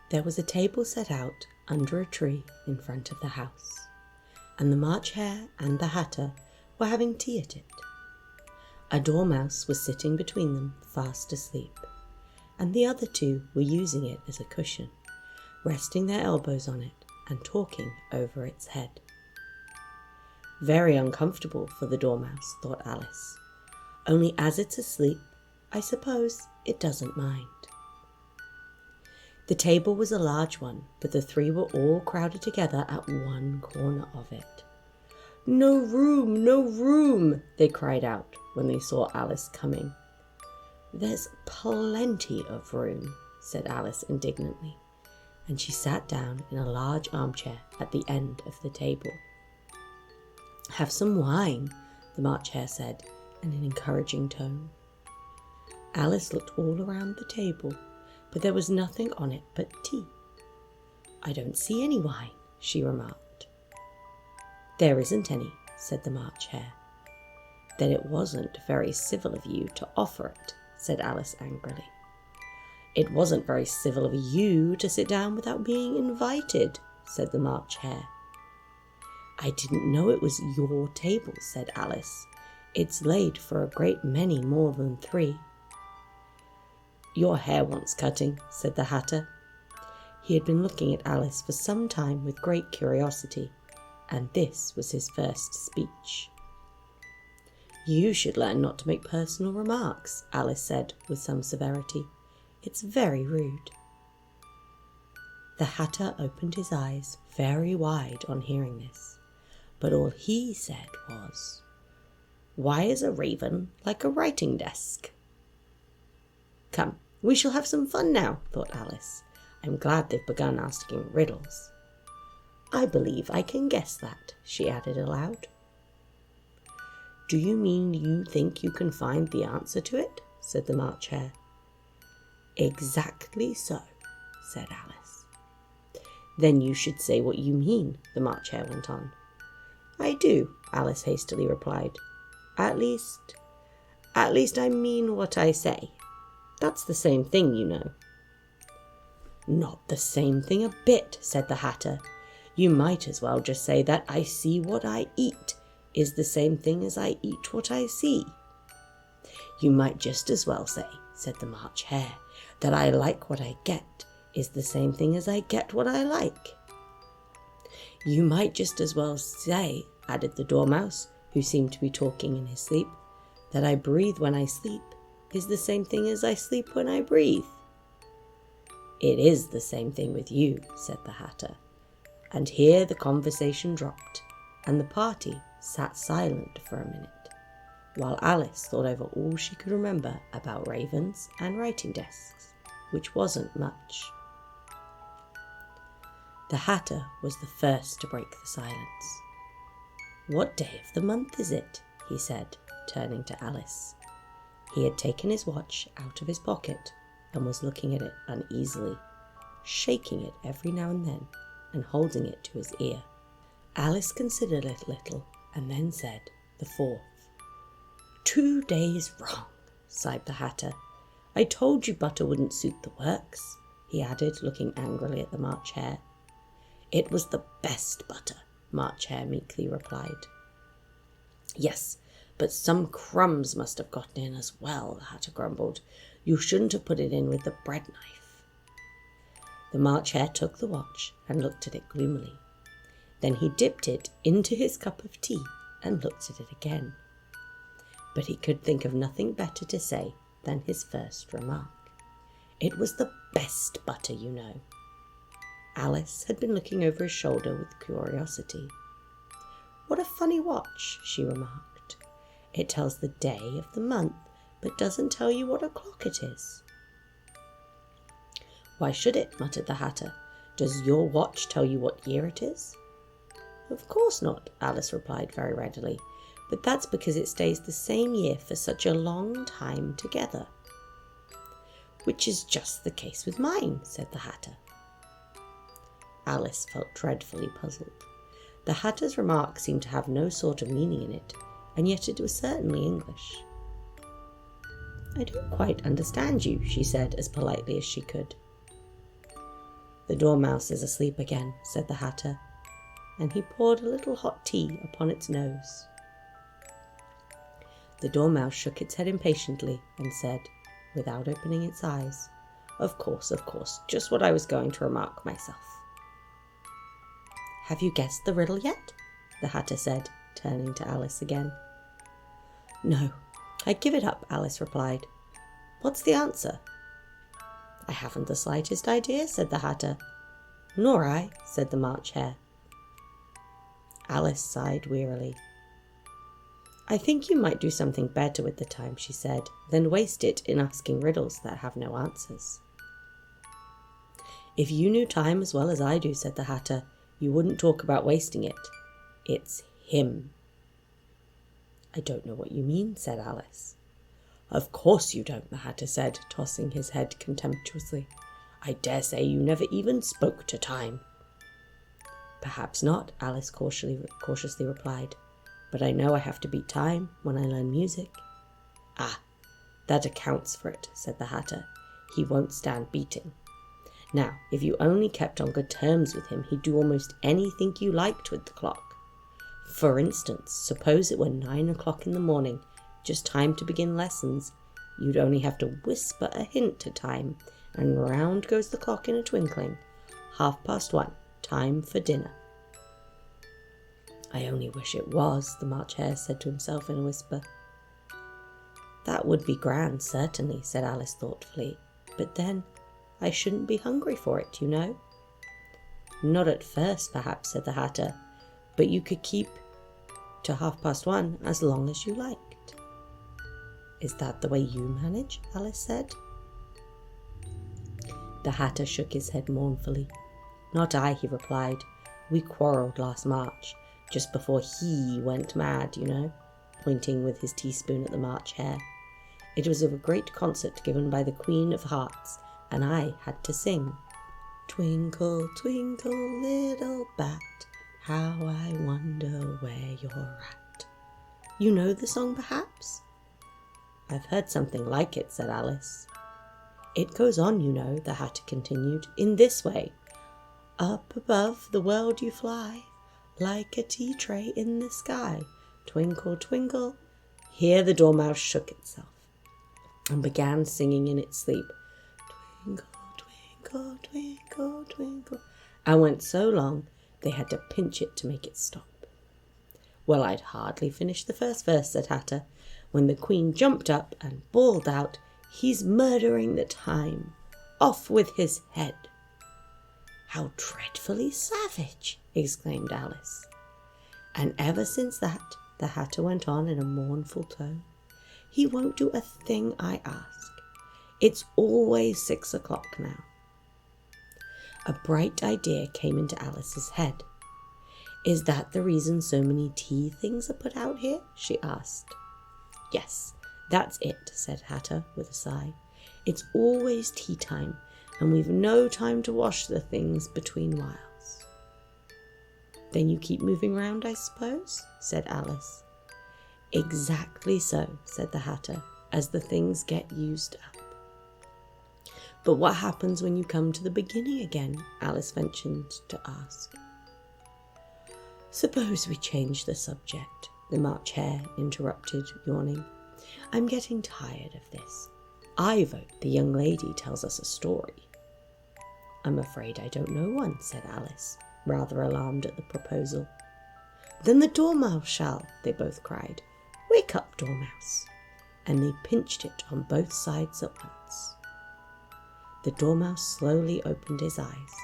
There was a table set out under a tree in front of the house, and the March Hare and the Hatter were having tea at it. A dormouse was sitting between them, fast asleep, and the other two were using it as a cushion, resting their elbows on it and talking over its head. Very uncomfortable for the dormouse, thought Alice. Only as it's asleep, I suppose it doesn't mind. The table was a large one, but the three were all crowded together at one corner of it. "No room, no room!" they cried out when they saw Alice coming. "There's plenty of room," said Alice indignantly, and she sat down in a large armchair at the end of the table. "Have some wine," the March Hare said in an encouraging tone. Alice looked all around the table, but there was nothing on it but tea. "I don't see any wine," she remarked. "There isn't any," said the March Hare. "Then it wasn't very civil of you to offer it," said Alice angrily. "It wasn't very civil of you to sit down without being invited," said the March Hare. "I didn't know it was your table," said Alice. "It's laid for a great many more than 3. "Your hair wants cutting," said the Hatter. He had been looking at Alice for some time with great curiosity, and this was his first speech. "You should learn not to make personal remarks," Alice said with some severity. "It's very rude." The Hatter opened his eyes very wide on hearing this, but all he said was, "Why is a raven like a writing desk?" "Come, we shall have some fun now," thought Alice. "I'm glad they've begun asking riddles. I believe I can guess that," she added aloud. "Do you mean you think you can find the answer to it?" said the March Hare. "Exactly so," said Alice. "Then you should say what you mean," the March Hare went on. "I do," Alice hastily replied. At least I mean what I say. That's the same thing, you know." "Not the same thing a bit," said the Hatter. "You might as well just say that I see what I eat is the same thing as I eat what I see." "You might just as well say," said the March Hare, "that I like what I get is the same thing as I get what I like." "You might just as well say," added the Dormouse, who seemed to be talking in his sleep, "that I breathe when I sleep is the same thing as I sleep when I breathe." "It is the same thing with you," said the Hatter. And here the conversation dropped, and the party sat silent for a minute, while Alice thought over all she could remember about ravens and writing desks, which wasn't much. The Hatter was the first to break the silence. "What day of the month is it?" he said, turning to Alice. He had taken his watch out of his pocket and was looking at it uneasily, shaking it every now and then and holding it to his ear. Alice considered it a little and then said, "The 4th. "2 days wrong," sighed the Hatter. "I told you butter wouldn't suit the works," he added, looking angrily at the March Hare. "It was the best butter," March Hare meekly replied. "Yes, but some crumbs must have gotten in as well," the Hatter grumbled. "You shouldn't have put it in with the bread knife." The March Hare took the watch and looked at it gloomily. Then he dipped it into his cup of tea and looked at it again. But he could think of nothing better to say than his first remark. It was the best butter, you know. Alice had been looking over his shoulder with curiosity. "What a funny watch," she remarked. "It tells the day of the month, but doesn't tell you what o'clock it is." "Why should it?" muttered the Hatter. "Does your watch tell you what year it is?" "Of course not," Alice replied very readily, "but that's because it stays the same year for such a long time together." "Which is just the case with mine," said the Hatter. Alice felt dreadfully puzzled. The Hatter's remark seemed to have no sort of meaning in it, and yet it was certainly English. "I don't quite understand you," she said as politely as she could. "The Dormouse is asleep again," said the Hatter, and he poured a little hot tea upon its nose. The Dormouse shook its head impatiently and said, without opening its eyes, of course, just what I was going to remark myself." "Have you guessed the riddle yet?" the Hatter said, turning to Alice again. "No, I give it up," Alice replied. "What's the answer?" "I haven't the slightest idea," said the Hatter. "Nor I," said the March Hare. Alice sighed wearily. "I think you might do something better with the time," she said, "than waste it in asking riddles that have no answers." "If you knew time as well as I do," said the Hatter, "you wouldn't talk about wasting it. It's him." "I don't know what you mean," said Alice. "Of course you don't," the Hatter said, tossing his head contemptuously. "I dare say you never even spoke to time." "Perhaps not," Alice cautiously replied. "But I know I have to beat time when I learn music." "Ah, that accounts for it," said the Hatter. "He won't stand beating. Now, if you only kept on good terms with him, he'd do almost anything you liked with the clock. For instance, suppose it were 9 o'clock in the morning, just time to begin lessons. You'd only have to whisper a hint to time, and round goes the clock in a twinkling. 1:30, time for dinner." "I only wish it was," the March Hare said to himself in a whisper. "That would be grand, certainly," said Alice thoughtfully. "But then, I shouldn't be hungry for it, you know." "Not at first, perhaps," said the Hatter, "but you could keep to 1:30 as long as you liked." "Is that the way you manage?" Alice said. The Hatter shook his head mournfully. "Not I," he replied. "We quarrelled last March, just before he went mad, you know," pointing with his teaspoon at the March Hare. "It was a great concert given by the Queen of Hearts, and I had to sing. 'Twinkle, twinkle, little bat, how I wonder where you're at.' You know the song, perhaps?" "I've heard something like it," said Alice. "It goes on, you know," the Hatter continued, "in this way. 'Up above the world you fly, like a tea tray in the sky. Twinkle, twinkle.'" Here the Dormouse shook itself and began singing in its sleep, "Twinkle, twinkle, twinkle, twinkle," and went so long they had to pinch it to make it stop. "Well, I'd hardly finished the first verse," said Hatter, "when the Queen jumped up and bawled out, 'He's murdering the time! Off with his head!'" "How dreadfully savage!" exclaimed Alice. "And ever since that," the Hatter went on in a mournful tone, "he won't do a thing I ask. It's always 6 o'clock now." A bright idea came into Alice's head. "Is that the reason so many tea things are put out here?" she asked. "Yes, that's it," said Hatter with a sigh. "It's always tea time, and we've no time to wash the things between whiles." "Then you keep moving round, I suppose?" said Alice. "Exactly so," said the Hatter, "as the things get used up." "But what happens when you come to the beginning again?" Alice ventured to ask. "Suppose we change the subject," the March Hare interrupted, yawning. "I'm getting tired of this. I vote the young lady tells us a story." "I'm afraid I don't know one," said Alice, rather alarmed at the proposal. "Then the Dormouse shall," they both cried. "Wake up, Dormouse!" And they pinched it on both sides at once. The Dormouse slowly opened his eyes.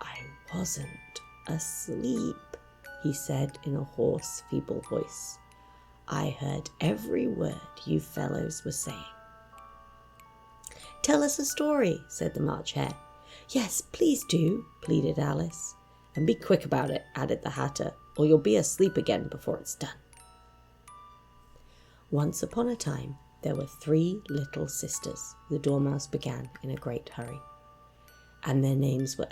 "I wasn't asleep," he said in a hoarse, feeble voice. "I heard every word you fellows were saying." "Tell us a story," said the March Hare. "Yes, please do," pleaded Alice. "And be quick about it," added the Hatter, "or you'll be asleep again before it's done." "Once upon a time, there were 3 little sisters," the Dormouse began in a great hurry. "And their names were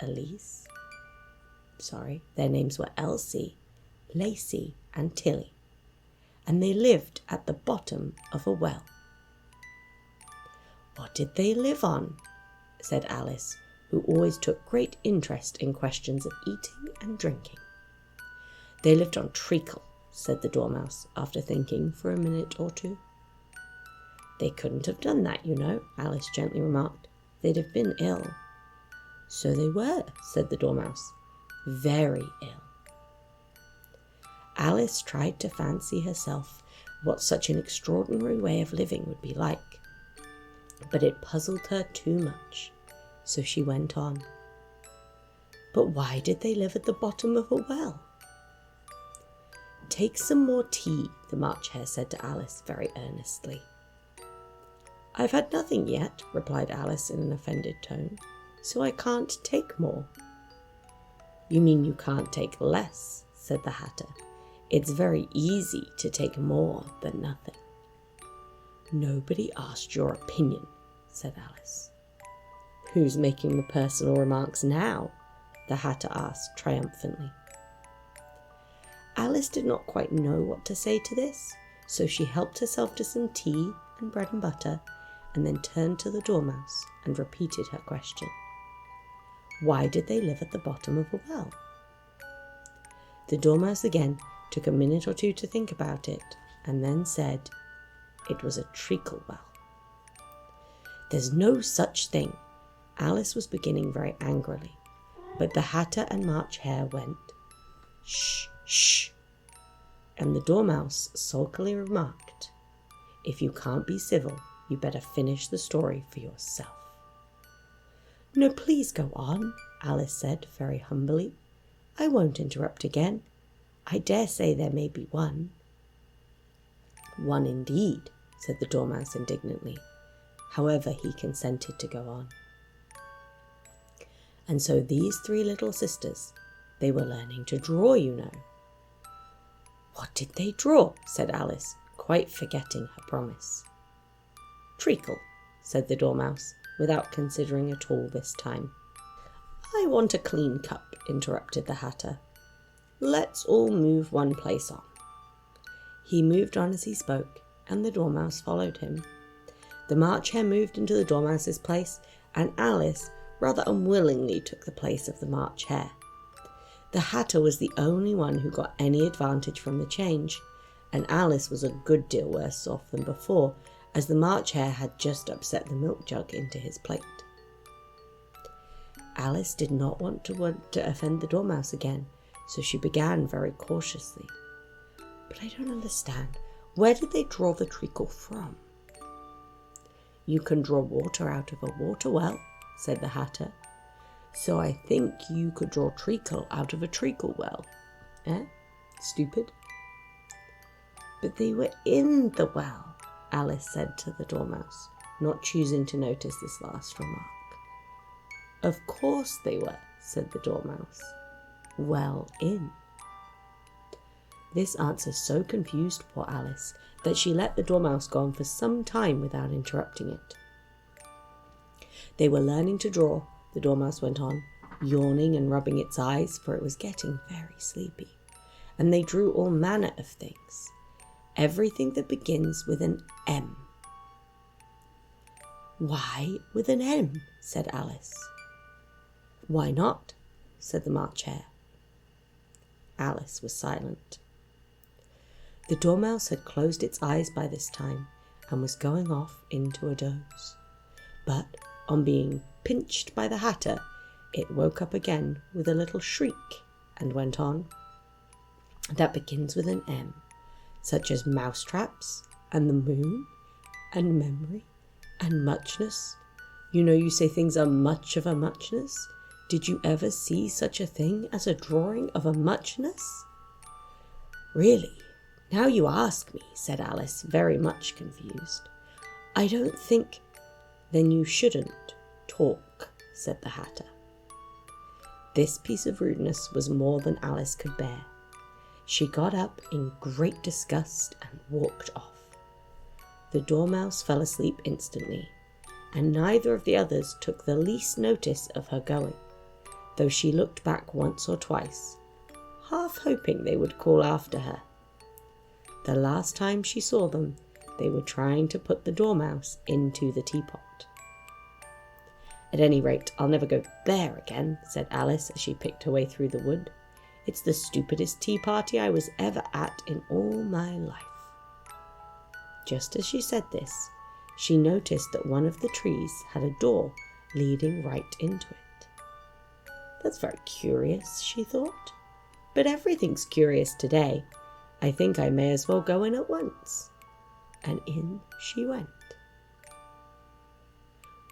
Elsie, Lacey, and Tilly. And they lived at the bottom of a well." "What did they live on?" said Alice, who always took great interest in questions of eating and drinking. They lived on treacle, said the Dormouse, after thinking for a minute or two. They couldn't have done that, you know, Alice gently remarked. They'd have been ill. So they were, said the Dormouse, very ill. Alice tried to fancy herself what such an extraordinary way of living would be like, but it puzzled her too much, so she went on. But why did they live at the bottom of a well? Take some more tea, the March Hare said to Alice very earnestly. I've had nothing yet, replied Alice in an offended tone, so I can't take more. You mean you can't take less, said the Hatter. It's very easy to take more than nothing. Nobody asked your opinion, said Alice. Who's making the personal remarks now? The Hatter asked triumphantly. Alice did not quite know what to say to this, so she helped herself to some tea and bread and butter, and then turned to the Dormouse and repeated her question. Why did they live at the bottom of a well? The Dormouse again took a minute or two to think about it, and then said, it was a treacle well. There's no such thing. Alice was beginning very angrily, but the Hatter and March Hare went, shh, shh, and the Dormouse sulkily remarked, if you can't be civil, you better finish the story for yourself. No, please go on, Alice said very humbly. I won't interrupt again. I dare say there may be one. One indeed, said the Dormouse indignantly. However, he consented to go on. And so these three little sisters, they were learning to draw, you know. What did they draw? Said Alice, quite forgetting her promise. Treacle, said the Dormouse, without considering at all this time. I want a clean cup, interrupted the Hatter. Let's all move one place on. He moved on as he spoke, and the Dormouse followed him. The March Hare moved into the Dormouse's place, and Alice rather unwillingly took the place of the March Hare. The Hatter was the only one who got any advantage from the change, and Alice was a good deal worse off than before, as the March Hare had just upset the milk jug into his plate. Alice did not want to offend the Dormouse again, so she began very cautiously. But I don't understand. Where did they draw the treacle from? You can draw water out of a water well, said the Hatter. So I think you could draw treacle out of a treacle well. Eh? Stupid. But they were in the well, Alice said to the Dormouse, not choosing to notice this last remark. Of course they were, said the Dormouse. Well in. This answer so confused poor Alice that she let the Dormouse go on for some time without interrupting it. They were learning to draw, the Dormouse went on, yawning and rubbing its eyes, for it was getting very sleepy, and they drew all manner of things. Everything that begins with an M. Why with an M? Said Alice. Why not? Said the March Hare. Alice was silent. The Dormouse had closed its eyes by this time and was going off into a doze. But on being pinched by the Hatter, it woke up again with a little shriek and went on. That begins with an M, such as mousetraps and the moon and memory and muchness. You know you say things are much of a muchness. Did you ever see such a thing as a drawing of a muchness? Really, now you ask me, said Alice, very much confused. I don't think. Then you shouldn't talk, said the Hatter. This piece of rudeness was more than Alice could bear. She got up in great disgust and walked off. The Dormouse fell asleep instantly, and neither of the others took the least notice of her going, though she looked back once or twice, half hoping they would call after her. The last time she saw them, they were trying to put the Dormouse into the teapot. At any rate, I'll never go there again, said Alice as she picked her way through the wood. It's the stupidest tea party I was ever at in all my life. Just as she said this, she noticed that one of the trees had a door leading right into it. That's very curious, she thought. But everything's curious today. I think I may as well go in at once. And in she went.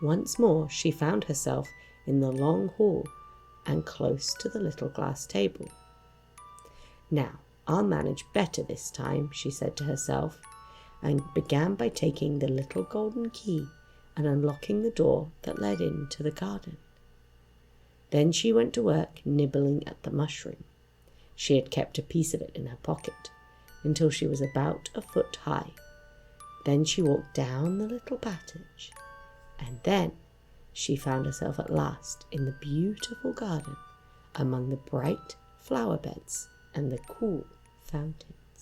Once more she found herself in the long hall and close to the little glass table. Now, I'll manage better this time, she said to herself, and began by taking the little golden key and unlocking the door that led into the garden. Then she went to work nibbling at the mushroom. She had kept a piece of it in her pocket until she was about a foot high. Then she walked down the little passage, and then she found herself at last in the beautiful garden among the bright flower beds and the cool fountain.